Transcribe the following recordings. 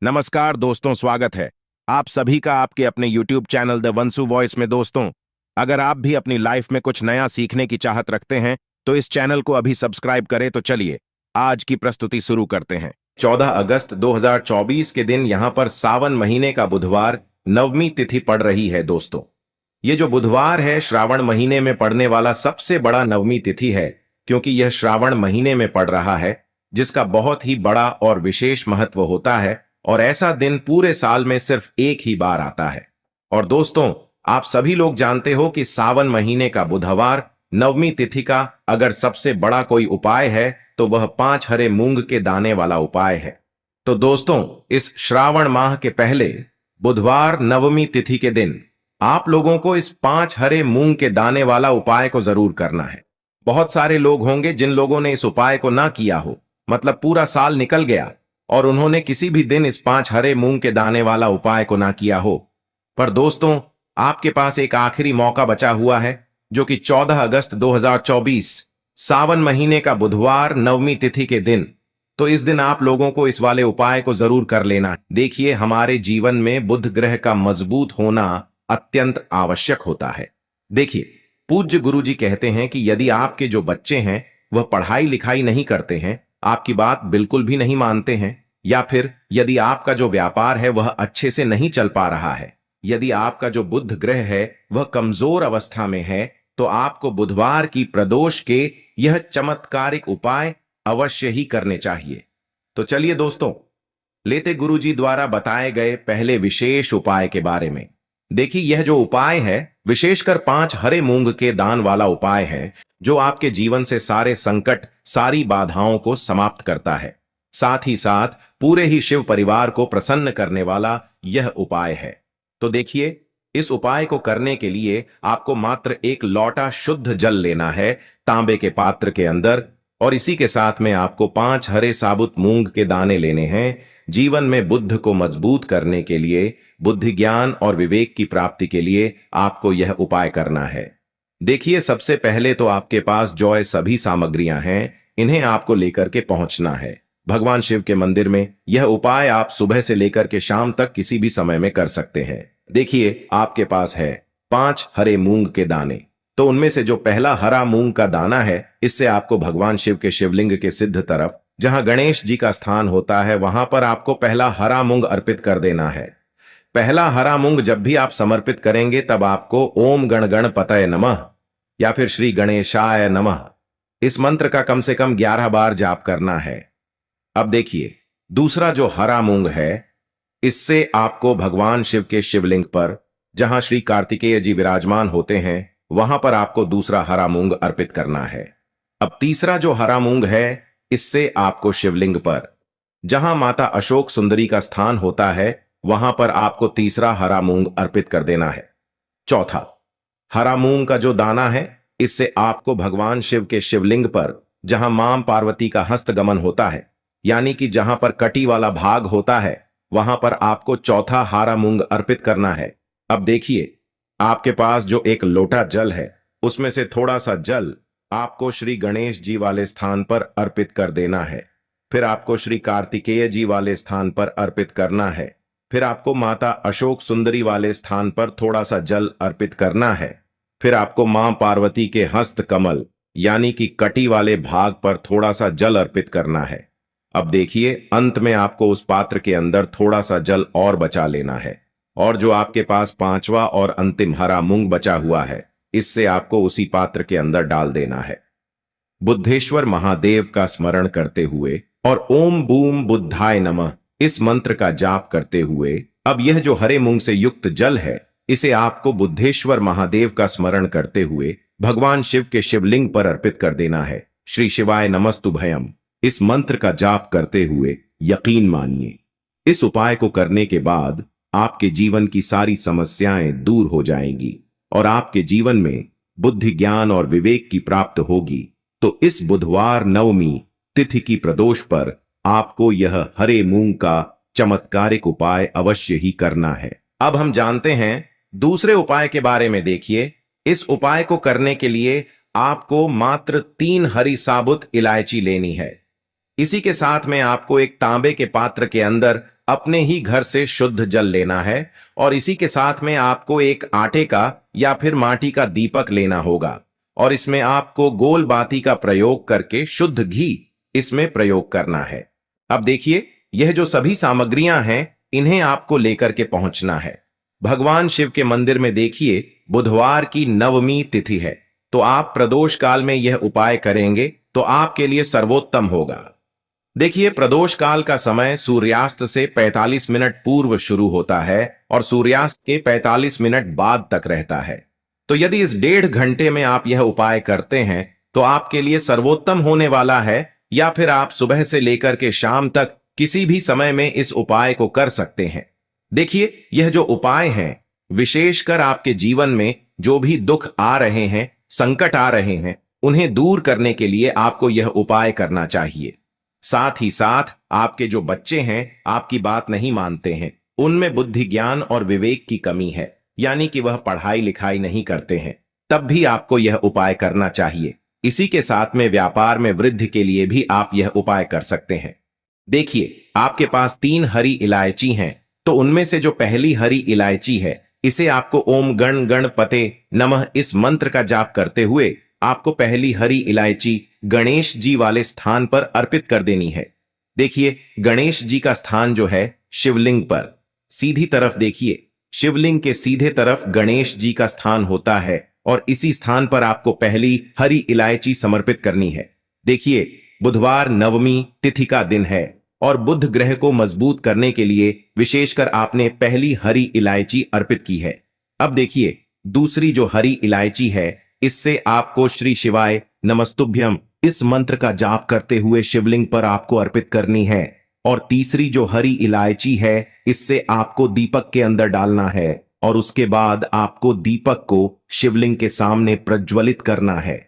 नमस्कार दोस्तों, स्वागत है आप सभी का आपके अपने YouTube चैनल द वंसु वॉइस में। दोस्तों, अगर आप भी अपनी लाइफ में कुछ नया सीखने की चाहत रखते हैं तो इस चैनल को अभी सब्सक्राइब करें। तो चलिए आज की प्रस्तुति शुरू करते हैं। 14 अगस्त 2024 के दिन यहां पर सावन महीने का बुधवार नवमी तिथि पड़ रही है। दोस्तों, ये जो बुधवार है श्रावण महीने में पड़ने वाला सबसे बड़ा नवमी तिथि है, क्योंकि यह श्रावण महीने में पड़ रहा है, जिसका बहुत ही बड़ा और विशेष महत्व होता है। और ऐसा दिन पूरे साल में सिर्फ एक ही बार आता है। और दोस्तों, आप सभी लोग जानते हो कि सावन महीने का बुधवार नवमी तिथि का अगर सबसे बड़ा कोई उपाय है तो वह 5 हरे मूंग के दाने वाला उपाय है। तो दोस्तों, इस श्रावण माह के पहले बुधवार नवमी तिथि के दिन आप लोगों को इस 5 हरे मूंग के दाने वाला उपाय को जरूर करना है। बहुत सारे लोग होंगे जिन लोगों ने इस उपाय को ना किया हो, मतलब पूरा साल निकल गया और उन्होंने किसी भी दिन इस 5 हरे मूंग के दाने वाला उपाय को ना किया हो। पर दोस्तों, आपके पास एक आखिरी मौका बचा हुआ है, जो कि 14 अगस्त 2024 सावन महीने का बुधवार नवमी तिथि के दिन। तो इस दिन आप लोगों को इस वाले उपाय को जरूर कर लेना। देखिए, हमारे जीवन में बुध ग्रह का मजबूत होना अत्यंत आवश्यक होता है। देखिए, पूज्य गुरुजी कहते हैं कि यदि आपके जो बच्चे हैं वह पढ़ाई लिखाई नहीं करते हैं, आपकी बात बिल्कुल भी नहीं मानते हैं, या फिर यदि आपका जो व्यापार है वह अच्छे से नहीं चल पा रहा है, यदि आपका जो बुध ग्रह है वह कमजोर अवस्था में है, तो आपको बुधवार की प्रदोष के यह चमत्कारिक उपाय अवश्य ही करने चाहिए। तो चलिए दोस्तों, लेते गुरुजी द्वारा बताए गए पहले विशेष उपाय के बारे में। देखिए, यह जो उपाय है विशेषकर 5 हरे मूंग के दान वाला उपाय है, जो आपके जीवन से सारे संकट, सारी बाधाओं को समाप्त करता है। साथ ही साथ पूरे ही शिव परिवार को प्रसन्न करने वाला यह उपाय है। तो देखिए, इस उपाय को करने के लिए आपको मात्र एक लोटा शुद्ध जल लेना है तांबे के पात्र के अंदर, और इसी के साथ में आपको 5 हरे साबुत मूंग के दाने लेने हैं। जीवन में बुद्ध को मजबूत करने के लिए, बुद्धि ज्ञान और विवेक की प्राप्ति के लिए आपको यह उपाय करना है। देखिए, सबसे पहले तो आपके पास जो सभी सामग्रियां हैं, इन्हें आपको लेकर के पहुंचना है भगवान शिव के मंदिर में। यह उपाय आप सुबह से लेकर के शाम तक किसी भी समय में कर सकते हैं। देखिए, आपके पास है 5 हरे मूंग के दाने। तो उनमें से जो पहला हरा मूंग का दाना है, इससे आपको भगवान शिव के शिवलिंग के सिद्ध तरफ, जहां गणेश जी का स्थान होता है, वहां पर आपको पहला हरा मूंग अर्पित कर देना है। पहला हरा मूंग जब भी आप समर्पित करेंगे तब आपको ओम गण गणपतये नमः या फिर श्री गणेशाय नमः इस मंत्र का कम से कम 11 बार जाप करना है। अब देखिए, दूसरा जो हरा मूंग है, इससे आपको भगवान शिव के शिवलिंग पर, जहां श्री कार्तिकेय जी विराजमान होते हैं, वहां पर आपको दूसरा हरा मूंग अर्पित करना है। अब तीसरा जो हरा मूंग है, इससे आपको शिवलिंग पर, जहां माता अशोक सुंदरी का स्थान होता है, वहां पर आपको तीसरा हरा मूंग अर्पित कर देना है। चौथा हरा मूंग का जो दाना है, इससे आपको भगवान शिव के शिवलिंग पर, जहां मां पार्वती का हस्तगमन होता है, यानी कि जहां पर कटी वाला भाग होता है, वहां पर आपको चौथा हरा मूंग अर्पित करना है। अब देखिए, आपके पास जो एक लोटा जल है, उसमें से थोड़ा सा जल आपको श्री गणेश जी वाले स्थान पर अर्पित कर देना है। फिर आपको श्री कार्तिकेय जी वाले स्थान पर अर्पित करना है। फिर आपको माता अशोक सुंदरी वाले स्थान पर थोड़ा सा जल अर्पित करना है। फिर आपको मां पार्वती के हस्त कमल यानी कि कटी वाले भाग पर थोड़ा सा जल अर्पित करना है। अब देखिए, अंत में आपको उस पात्र के अंदर थोड़ा सा जल और बचा लेना है, और जो आपके पास 5वां और अंतिम हरा मूंग बचा हुआ है, इससे आपको उसी पात्र के अंदर डाल देना है। बुद्धेश्वर महादेव का स्मरण करते हुए और ओम बूम बुद्धाय नमः इस मंत्र का जाप करते हुए, अब यह जो हरे मूंग से युक्त जल है, इसे आपको बुद्धेश्वर महादेव का स्मरण करते हुए भगवान शिव के शिवलिंग पर अर्पित कर देना है। श्री शिवाय नमस्तुभयम इस मंत्र का जाप करते हुए यकीन मानिए, इस उपाय को करने के बाद आपके जीवन की सारी समस्याएं दूर हो जाएंगी और आपके जीवन में बुद्धि ज्ञान और विवेक की प्राप्त होगी। तो इस बुधवार नवमी तिथि की प्रदोष पर आपको यह हरे मूंग का चमत्कारिक उपाय अवश्य ही करना है। अब हम जानते हैं दूसरे उपाय के बारे में। देखिए, इस उपाय को करने के लिए आपको मात्र 3 हरी साबुत इलायची लेनी है। इसी के साथ में आपको एक तांबे के पात्र के अंदर अपने ही घर से शुद्ध जल लेना है और इसी के साथ में आपको एक आटे का या फिर माटी का दीपक लेना होगा और इसमें आपको गोल बाती का प्रयोग करके शुद्ध घी इसमें प्रयोग करना है। अब देखिए, यह जो सभी सामग्रियां हैं इन्हें आपको लेकर के पहुंचना है। भगवान शिव के मंदिर में देखिए, बुधवार की नवमी तिथि है, तो आप प्रदोष काल में यह उपाय करेंगे तो आपके लिए सर्वोत्तम होगा। देखिए, प्रदोष काल का समय सूर्यास्त से 45 मिनट पूर्व शुरू होता है और सूर्यास्त के 45 मिनट बाद तक रहता है। तो यदि इस 1.5 घंटे में आप यह उपाय करते हैं तो आपके लिए सर्वोत्तम होने वाला है, या फिर आप सुबह से लेकर के शाम तक किसी भी समय में इस उपाय को कर सकते हैं। देखिए, यह जो उपाय हैं, विशेषकर आपके जीवन में जो भी दुख आ रहे हैं, संकट आ रहे हैं, उन्हें दूर करने के लिए आपको यह उपाय करना चाहिए। साथ ही साथ आपके जो बच्चे हैं आपकी बात नहीं मानते हैं, उनमें बुद्धि ज्ञान और विवेक की कमी है, यानी कि वह पढ़ाई लिखाई नहीं करते हैं, तब भी आपको यह उपाय करना चाहिए। इसी के साथ में व्यापार में वृद्धि के लिए भी आप यह उपाय कर सकते हैं। देखिए, आपके पास 3 हरी इलायची हैं, तो उनमें से जो पहली हरी इलायची है, इसे आपको ओम गण गणपते नमः इस मंत्र का जाप करते हुए आपको पहली हरी इलायची गणेश जी वाले स्थान पर अर्पित कर देनी है। देखिए, गणेश जी का स्थान जो है शिवलिंग पर, सीधी तरफ देखिए, शिवलिंग के सीधे तरफ गणेश जी का स्थान होता है और इसी स्थान पर आपको पहली हरी इलायची समर्पित करनी है। देखिए, बुधवार नवमी तिथि का दिन है और बुध ग्रह को मजबूत करने के लिए विशेषकर आपने पहली हरी इलायची अर्पित की है। अब देखिए, दूसरी जो हरी इलायची है, इससे आपको श्री शिवाय नमस्तुभ्यम इस मंत्र का जाप करते हुए शिवलिंग पर आपको अर्पित करनी है। और तीसरी जो हरी इलायची है, इससे आपको दीपक के अंदर डालना है और उसके बाद आपको दीपक को शिवलिंग के सामने प्रज्वलित करना है।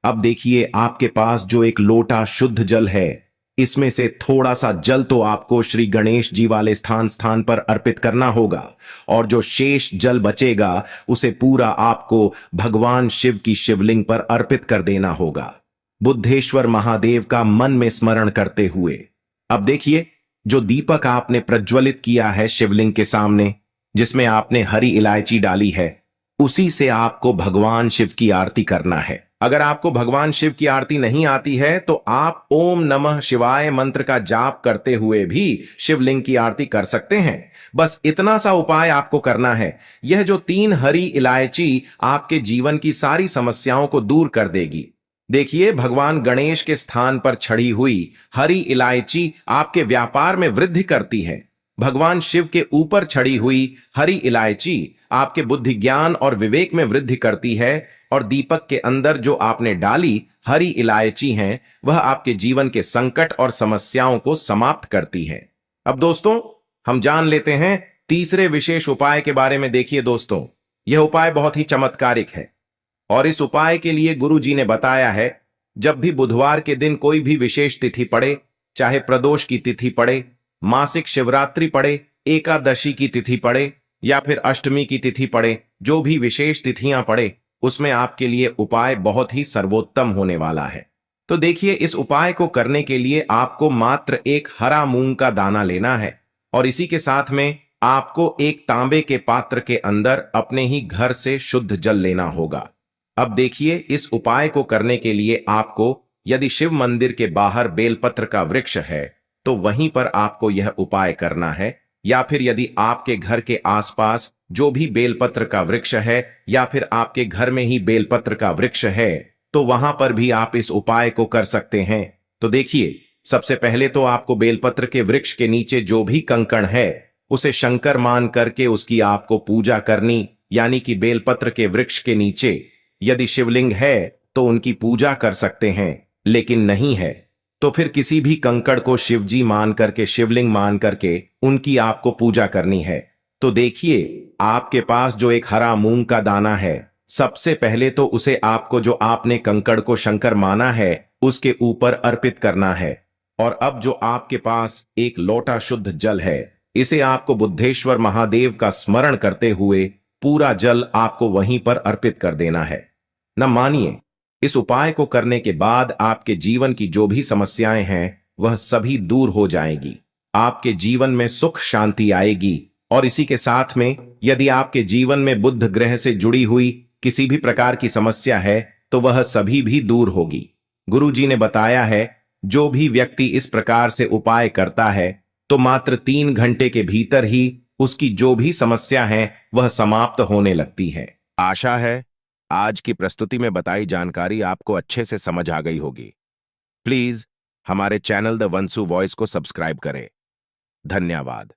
अब देखिए, आपके पास जो एक लोटा शुद्ध जल है, इसमें से थोड़ा सा जल तो आपको श्री गणेश जी वाले स्थान पर अर्पित करना होगा और जो शेष जल बचेगा उसे पूरा आपको भगवान शिव की शिवलिंग पर अर्पित कर देना होगा, बुद्धेश्वर महादेव का मन में स्मरण करते हुए। अब देखिए, जो दीपक आपने प्रज्वलित किया है शिवलिंग के सामने, जिसमें आपने हरी इलायची डाली है, उसी से आपको भगवान शिव की आरती करना है। अगर आपको भगवान शिव की आरती नहीं आती है तो आप ओम नमः शिवाय मंत्र का जाप करते हुए भी शिवलिंग की आरती कर सकते हैं। बस इतना सा उपाय आपको करना है। यह जो 3 हरी इलायची आपके जीवन की सारी समस्याओं को दूर कर देगी। देखिए, भगवान गणेश के स्थान पर छड़ी हुई हरी इलायची आपके व्यापार में वृद्धि करती है। भगवान शिव के ऊपर छड़ी हुई हरी इलायची आपके बुद्धि ज्ञान और विवेक में वृद्धि करती है और दीपक के अंदर जो आपने डाली हरी इलायची हैं, वह आपके जीवन के संकट और समस्याओं को समाप्त करती है। अब दोस्तों, हम जान लेते हैं तीसरे विशेष उपाय के बारे में। देखिए दोस्तों, यह उपाय बहुत ही चमत्कारिक है और इस उपाय के लिए गुरु जी ने बताया है, जब भी बुधवार के दिन कोई भी विशेष तिथि पड़े, चाहे प्रदोष की तिथि पड़े, मासिक शिवरात्रि पड़े, एकादशी की तिथि पड़े या फिर अष्टमी की तिथि पड़े, जो भी विशेष तिथियां पड़े, उसमें आपके लिए उपाय बहुत ही सर्वोत्तम होने वाला है। तो देखिए, इस उपाय को करने के लिए आपको मात्र एक हरा मूंग का दाना लेना है और इसी के साथ में आपको एक तांबे के पात्र के अंदर अपने ही घर से शुद्ध जल लेना होगा। अब देखिए, इस उपाय को करने के लिए आपको, यदि शिव मंदिर के बाहर बेलपत्र का वृक्ष है तो वहीं पर आपको यह उपाय करना है, या फिर यदि आपके घर के आसपास जो भी बेलपत्र का वृक्ष है या फिर आपके घर में ही बेलपत्र का वृक्ष है तो वहां पर भी आप इस उपाय को कर सकते हैं। तो देखिए, सबसे पहले तो आपको बेलपत्र के वृक्ष के नीचे जो भी कंकड़ है उसे शंकर मान करके उसकी आपको पूजा करनी, यानी कि बेलपत्र के वृक्ष के नीचे यदि शिवलिंग है तो उनकी पूजा कर सकते हैं, लेकिन नहीं है तो फिर किसी भी कंकड़ को शिवजी मान करके, शिवलिंग मान करके उनकी आपको पूजा करनी है। तो देखिए, आपके पास जो एक हरा मूंग का दाना है, सबसे पहले तो उसे आपको, जो आपने कंकड़ को शंकर माना है, उसके ऊपर अर्पित करना है। और अब जो आपके पास एक लोटा शुद्ध जल है, इसे आपको बुद्धेश्वर महादेव का स्मरण करते हुए पूरा जल आपको वहीं पर अर्पित कर देना है। न मानिए, इस उपाय को करने के बाद आपके जीवन की जो भी समस्याएं हैं वह सभी दूर हो जाएंगी। आपके जीवन में सुख शांति आएगी और इसी के साथ में यदि आपके जीवन में बुध ग्रह से जुड़ी हुई किसी भी प्रकार की समस्या है तो वह सभी भी दूर होगी। गुरु जी ने बताया है जो भी व्यक्ति इस प्रकार से उपाय करता है तो मात्र 3 घंटे के भीतर ही उसकी जो भी समस्या है वह समाप्त होने लगती है। आशा है आज की प्रस्तुति में बताई जानकारी आपको अच्छे से समझ आ गई होगी। प्लीज हमारे चैनल द वंसु वॉइस को सब्सक्राइब करें। धन्यवाद।